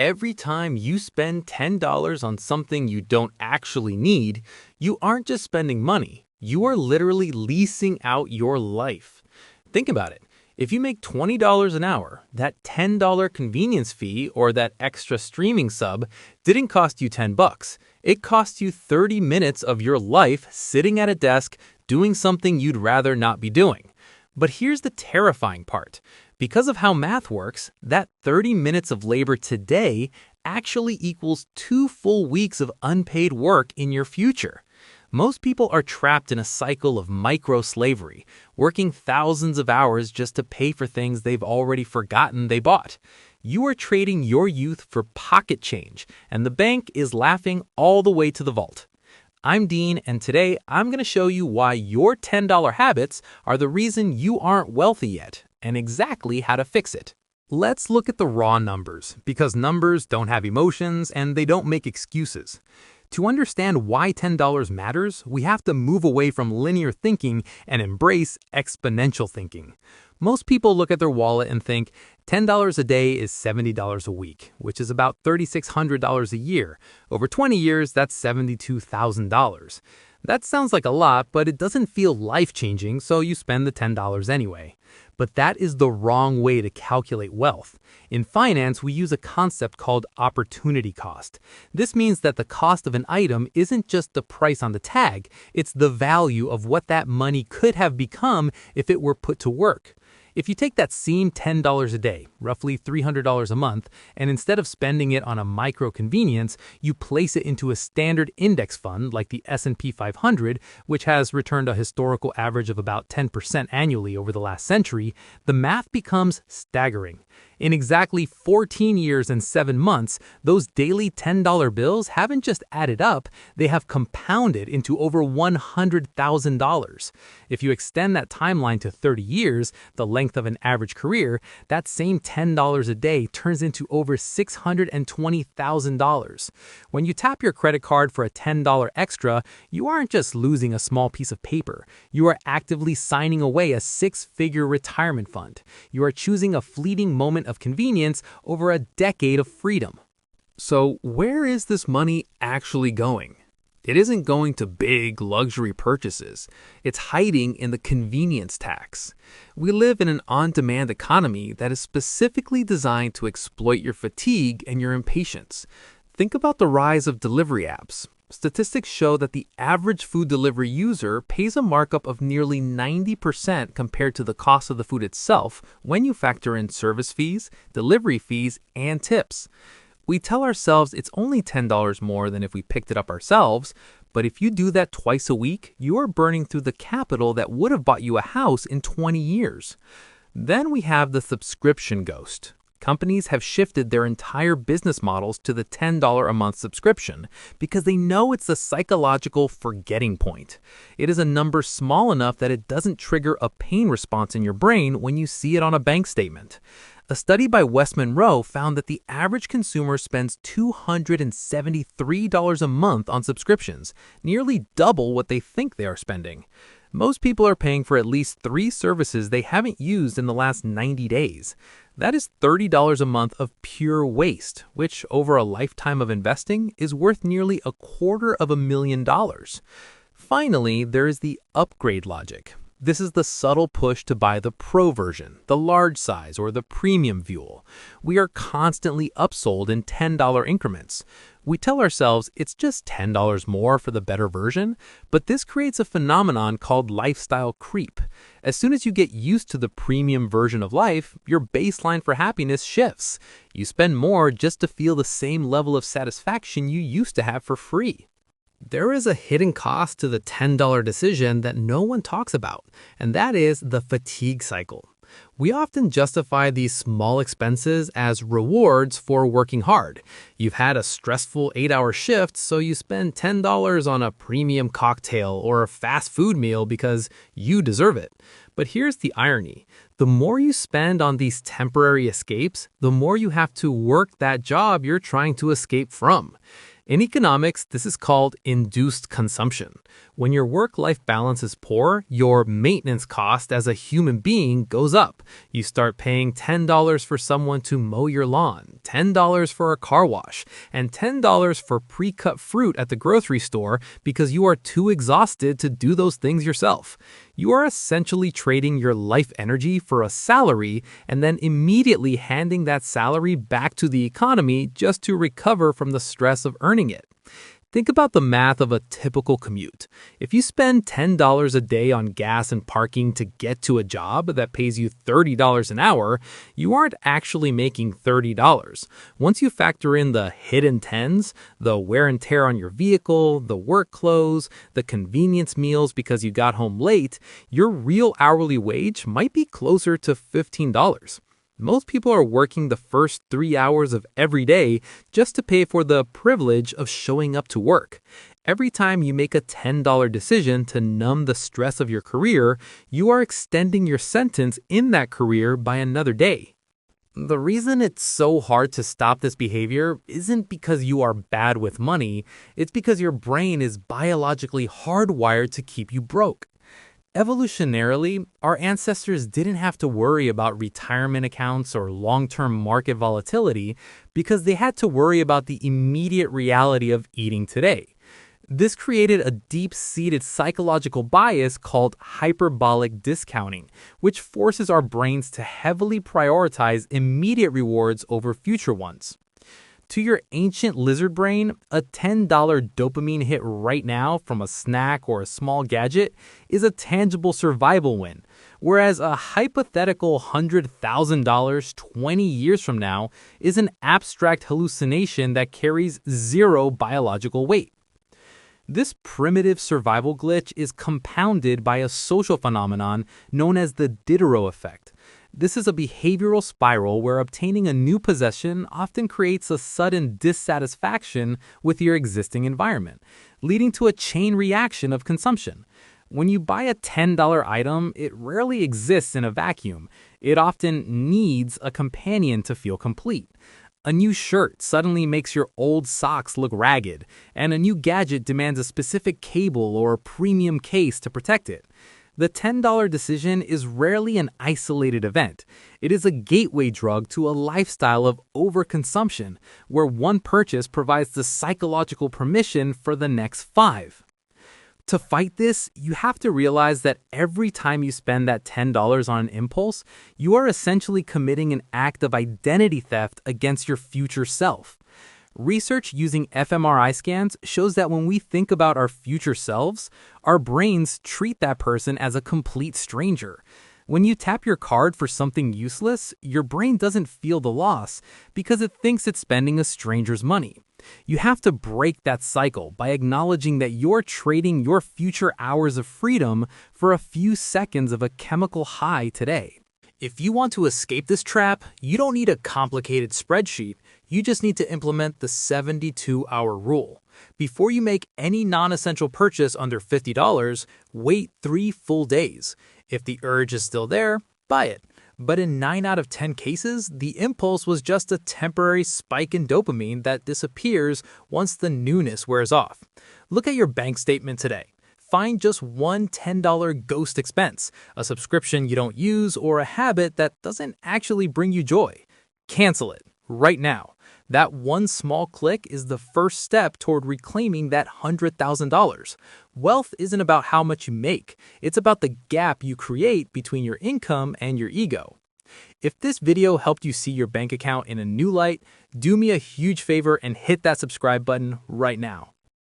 Every time you spend $10 on something you don't actually need, you aren't just spending money, you are literally leasing out your life. Think about it. If you make $20 an hour, that $10 convenience fee or that extra streaming sub didn't cost you 10 bucks. It cost you 30 minutes of your life sitting at a desk doing something you'd rather not be doing. But here's the terrifying part. Because of how math works, that 30 minutes of labor today actually equals 2 full weeks of unpaid work in your future. Most people are trapped in a cycle of micro-slavery, working thousands of hours just to pay for things they've already forgotten they bought. You are trading your youth for pocket change, and the bank is laughing all the way to the vault. I'm Dean, and today I'm going to show you why your $10 habits are the reason you aren't wealthy yet, and exactly how to fix it. Let's look at the raw numbers, because numbers don't have emotions and they don't make excuses. To understand why $10 matters, we have to move away from linear thinking and embrace exponential thinking. Most people look at their wallet and think $10 a day is $70 a week, which is about $3,600 a year. Over 20 years, that's $72,000. That sounds like a lot, but it doesn't feel life-changing, so you spend the $10 anyway. But that is the wrong way to calculate wealth. In finance, we use a concept called opportunity cost. This means that the cost of an item isn't just the price on the tag, it's the value of what that money could have become if it were put to work. If you take that same $10 a day, roughly $300 a month, and instead of spending it on a micro convenience, you place it into a standard index fund like the S&P 500, which has returned a historical average of about 10% annually over the last century, the math becomes staggering. In exactly 14 years and 7 months, those daily $10 bills haven't just added up, they have compounded into over $100,000. If you extend that timeline to 30 years, the length of an average career, that same $10 a day turns into over $620,000. When you tap your credit card for a $10 extra, you aren't just losing a small piece of paper. You are actively signing away a 6-figure retirement fund. You are choosing a fleeting moment of convenience over a decade of freedom. So where is this money actually going? It isn't going to big luxury purchases. It's hiding in the convenience tax. We live in an on-demand economy that is specifically designed to exploit your fatigue and your impatience. Think about the rise of delivery apps. Statistics show that the average food delivery user pays a markup of nearly 90% compared to the cost of the food itself when you factor in service fees, delivery fees, and tips. We tell ourselves it's only $10 more than if we picked it up ourselves, but if you do that twice a week, you are burning through the capital that would have bought you a house in 20 years. Then we have the subscription ghost. Companies have shifted their entire business models to the $10 a month subscription because they know it's a psychological forgetting point. It is a number small enough that it doesn't trigger a pain response in your brain when you see it on a bank statement. A study by West Monroe found that the average consumer spends $273 a month on subscriptions, nearly double what they think they are spending. Most people are paying for at least 3 services they haven't used in the last 90 days. That is $30 a month of pure waste, which over a lifetime of investing is worth nearly $250,000. Finally, there is the upgrade logic. This is the subtle push to buy the pro version, the large size, or the premium fuel. We are constantly upsold in $10 increments. We tell ourselves it's just $10 more for the better version, but this creates a phenomenon called lifestyle creep. As soon as you get used to the premium version of life, your baseline for happiness shifts. You spend more just to feel the same level of satisfaction you used to have for free. There is a hidden cost to the $10 decision that no one talks about, and that is the fatigue cycle. We often justify these small expenses as rewards for working hard. You've had a stressful 8-hour shift, so you spend $10 on a premium cocktail or a fast food meal because you deserve it. But here's the irony. The more you spend on these temporary escapes, the more you have to work that job you're trying to escape from. In economics, this is called induced consumption. When your work-life balance is poor, your maintenance cost as a human being goes up. You start paying $10 for someone to mow your lawn, $10 for a car wash, and $10 for pre-cut fruit at the grocery store because you are too exhausted to do those things yourself. You are essentially trading your life energy for a salary and then immediately handing that salary back to the economy just to recover from the stress of earning it. Think about the math of a typical commute. If you spend $10 a day on gas and parking to get to a job that pays you $30 an hour, you aren't actually making $30. Once you factor in the hidden tens, the wear and tear on your vehicle, the work clothes, the convenience meals because you got home late, your real hourly wage might be closer to $15. Most people are working the first 3 hours of every day just to pay for the privilege of showing up to work. Every time you make a $10 decision to numb the stress of your career, you are extending your sentence in that career by another day. The reason it's so hard to stop this behavior isn't because you are bad with money, it's because your brain is biologically hardwired to keep you broke. Evolutionarily, our ancestors didn't have to worry about retirement accounts or long-term market volatility because they had to worry about the immediate reality of eating today. This created a deep-seated psychological bias called hyperbolic discounting, which forces our brains to heavily prioritize immediate rewards over future ones. To your ancient lizard brain, a $10 dopamine hit right now from a snack or a small gadget is a tangible survival win, whereas a hypothetical $100,000 20 years from now is an abstract hallucination that carries zero biological weight. This primitive survival glitch is compounded by a social phenomenon known as the Diderot effect. This is a behavioral spiral where obtaining a new possession often creates a sudden dissatisfaction with your existing environment, leading to a chain reaction of consumption. When you buy a $10 item, it rarely exists in a vacuum. It often needs a companion to feel complete. A new shirt suddenly makes your old socks look ragged, and a new gadget demands a specific cable or a premium case to protect it. The $10 decision is rarely an isolated event. It is a gateway drug to a lifestyle of overconsumption, where one purchase provides the psychological permission for the next 5. To fight this, you have to realize that every time you spend that $10 on an impulse, you are essentially committing an act of identity theft against your future self. Research using fMRI scans shows that when we think about our future selves, our brains treat that person as a complete stranger. When you tap your card for something useless, your brain doesn't feel the loss because it thinks it's spending a stranger's money. You have to break that cycle by acknowledging that you're trading your future hours of freedom for a few seconds of a chemical high today. If you want to escape this trap, you don't need a complicated spreadsheet. You just need to implement the 72-hour rule. Before you make any non-essential purchase under $50, wait 3 full days. If the urge is still there, buy it. But in 9 out of 10 cases, the impulse was just a temporary spike in dopamine that disappears once the newness wears off. Look at your bank statement today. Find just one $10 ghost expense, a subscription you don't use, or a habit that doesn't actually bring you joy. Cancel it right now. That one small click is the first step toward reclaiming that $100,000. Wealth isn't about how much you make. It's about the gap you create between your income and your ego. If this video helped you see your bank account in a new light, do me a huge favor and hit that subscribe button right now.